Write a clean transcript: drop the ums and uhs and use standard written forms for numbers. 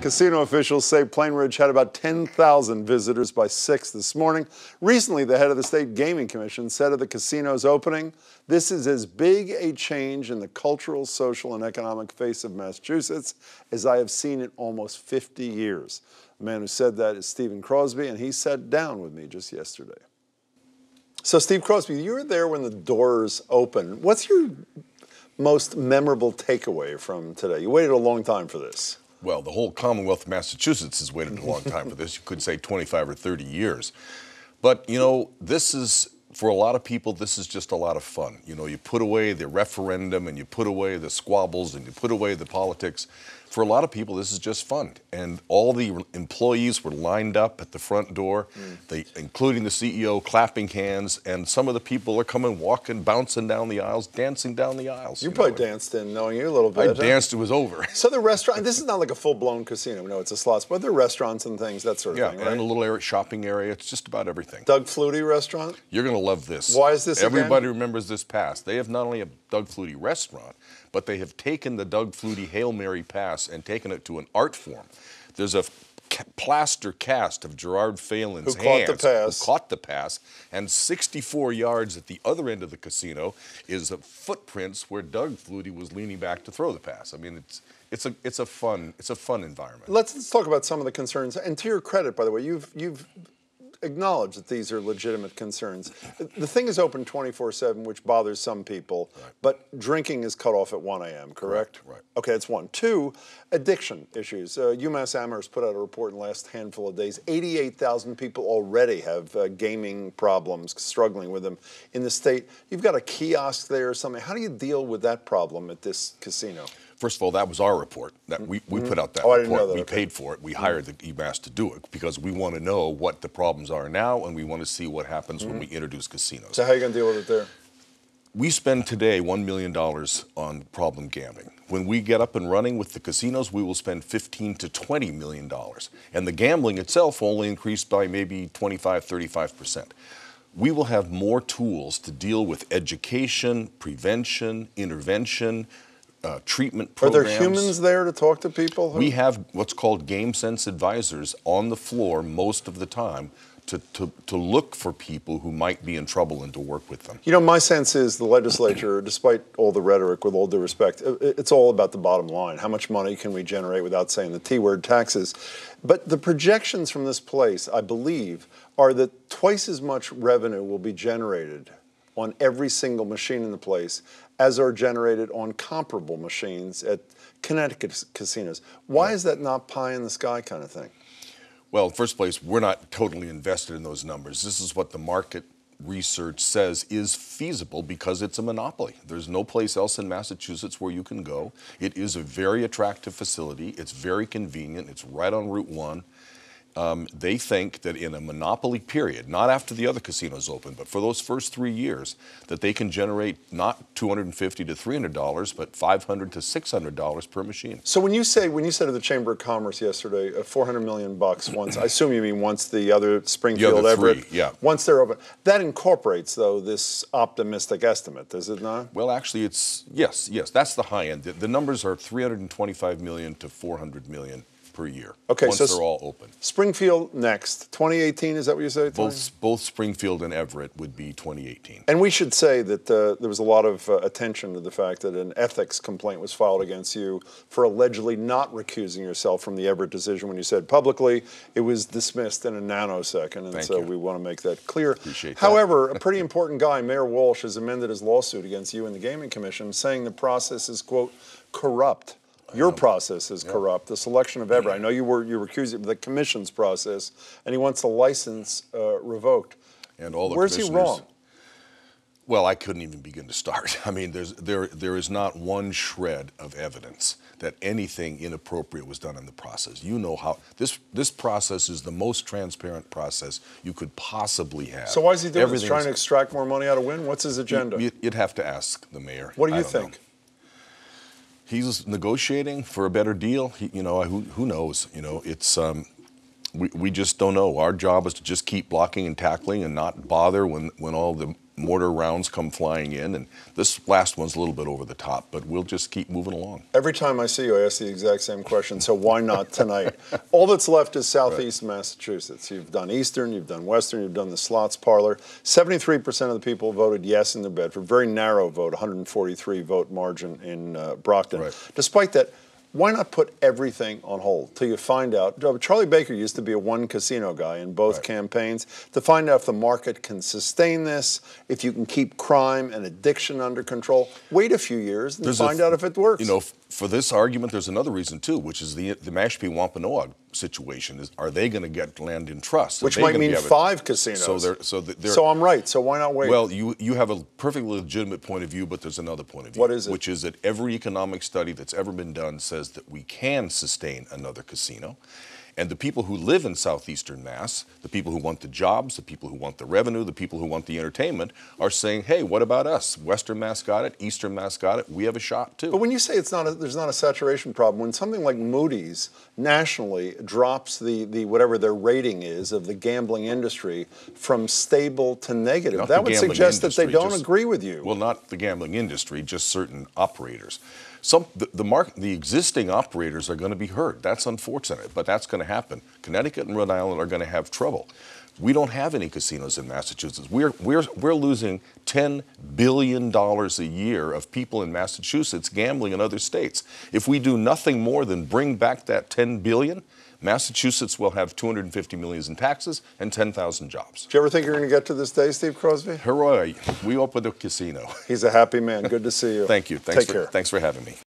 Casino officials say Plain Ridge had about 10,000 visitors by 6 this morning. Recently, the head of the State Gaming Commission said of the casino's opening, "This is as big a change in the cultural, social, and economic face of Massachusetts as I have seen in almost 50 years. The man who said that is Stephen Crosby, and he sat down with me just yesterday. So, Steve Crosby, you were there when the doors opened. What's your most memorable takeaway from today? You waited a long time for this. Well, the whole Commonwealth of Massachusetts has waited a long time for this. You could say 25 or 30 years. But, you know, this is, for a lot of people, this is just a lot of fun. You know, you put away the referendum and you put away the squabbles and you put away the politics. For a lot of people, this is just fun. And all the employees were lined up at the front door, including the CEO, clapping hands. And some of the people are coming, walking, bouncing down the aisles, dancing down the aisles. You probably danced in, knowing you a little bit. I danced, it was over. So the restaurant, this is not like a full-blown casino. No, it's a slots, but there are restaurants and things, that sort of thing, right? Yeah, and a little shopping area. It's just about everything. Doug Flutie restaurant? You're going to love this. Why is this Everybody again? remembers this pass. They have not only a Doug Flutie restaurant, but they have taken the Doug Flutie Hail Mary pass and taken it to an art form. There's a plaster cast of Gerard Phelan's hands who caught the pass, and 64 yards at the other end of the casino is footprints where Doug Flutie was leaning back to throw the pass. I mean, it's a fun environment. Let's talk about some of the concerns. And to your credit, by the way, you've acknowledge that these are legitimate concerns. The thing is open 24/7, which bothers some people, but drinking is cut off at 1 a.m., correct? Right. Okay, that's one. Two, addiction issues. UMass Amherst put out a report in the last handful of days. 88,000 people already have gaming problems, struggling with them in the state. You've got a kiosk there or something. How do you deal with that problem at this casino? First of all, that was our report. That we put out that report. I didn't know that. We paid for it. We hired the UMass to do it because we want to know what the problems are now, and we want to see what happens when we introduce casinos. So how are you going to deal with it there? We spend today $1 million on problem gambling. When we get up and running with the casinos, we will spend $15 to $20 million. And the gambling itself only increased by maybe 25, 35%. We will have more tools to deal with education, prevention, intervention, treatment programs. Are there humans there to talk to people? We have what's called game sense advisors on the floor most of the time to look for people who might be in trouble and to work with them. You know, my sense is the legislature, despite all the rhetoric, with all due respect, it's all about the bottom line. How much money can we generate without saying the T word, taxes? But the projections from this place, I believe, are that twice as much revenue will be generated on every single machine in the place as are generated on comparable machines at Connecticut casinos. Why is that not pie in the sky kind of thing? Well, in the first place, we're not totally invested in those numbers. This is what the market research says is feasible because it's a monopoly. There's no place else in Massachusetts where you can go. It is a very attractive facility. It's very convenient. It's right on Route 1. They think that in a monopoly period, not after the other casinos open, but for those first 3 years, that they can generate not $250 to $300, but $500 to $600 per machine. So when you said to the Chamber of Commerce yesterday, $400 million once, I assume you mean once the other Springfield, Everett, once they're open, that incorporates though this optimistic estimate, does it not? Well, actually, it's yes, that's the high end. The numbers are $325 million to $400 million per year. Okay, once so they're all open. Springfield next, 2018, is that what you say? Both Springfield and Everett would be 2018. And we should say that there was a lot of attention to the fact that an ethics complaint was filed against you for allegedly not recusing yourself from the Everett decision when you said publicly it was dismissed in a nanosecond, and so we want to make that clear. Appreciate that. However, a pretty important guy, Mayor Walsh, has amended his lawsuit against you and the Gaming Commission, saying the process is, quote, corrupt. Your process is corrupt. The selection of Everett. I know you recused it, but the commission's process, and he wants the license revoked. And all the Where's he wrong? Well, I couldn't even begin to start. I mean, there is not one shred of evidence that anything inappropriate was done in the process. You know how this process is the most transparent process you could possibly have. So why is he doing this? Trying to extract more money out of Wynn? What's his agenda? You'd have to ask the mayor. What do you think? He's negotiating for a better deal. You know, who knows? You know, it's We just don't know. Our job is to just keep blocking and tackling and not bother when all the mortar rounds come flying in. And this last one's a little bit over the top, but we'll just keep moving along. Every time I see you, I ask the exact same question, so why not tonight? All that's left is Southeast Massachusetts. You've done Eastern, you've done Western, you've done the slots parlor. 73% of the people voted yes in New Bedford. Very narrow vote, 143 vote margin in Brockton. Right. Despite that, why not put everything on hold till you find out? Charlie Baker used to be a one casino guy in both campaigns, to find out if the market can sustain this, if you can keep crime and addiction under control. Wait a few years and find out if it works. You know, for this argument, there's another reason too, which is the Mashpee Wampanoag situation. Is are they going to get land in trust? Which might mean 5 casinos. So I'm right. So why not wait? Well, you have a perfectly legitimate point of view, but there's another point of view. What is it? Which is that every economic study that's ever been done says that we can sustain another casino. And the people who live in southeastern Mass, the people who want the jobs, the people who want the revenue, the people who want the entertainment, are saying, hey, what about us? Western Mass got it, Eastern Mass got it, we have a shot too. But when you say there's not a saturation problem, when something like Moody's nationally drops the whatever their rating is of the gambling industry from stable to negative, Not that would suggest that they don't just agree with you. Well, not the gambling industry, just certain operators. The existing operators are going to be hurt. That's unfortunate, but that's going to happen. Connecticut and Rhode Island are going to have trouble. We don't have any casinos in Massachusetts. We're losing $10 billion a year of people in Massachusetts gambling in other states. If we do nothing more than bring back that $10 billion, Massachusetts will have $250 million in taxes and 10,000 jobs. Do you ever think you're going to get to this day, Steve Crosby? Hooray, we opened a casino. He's a happy man. Good to see you. Thank you. Take care. Thanks for having me.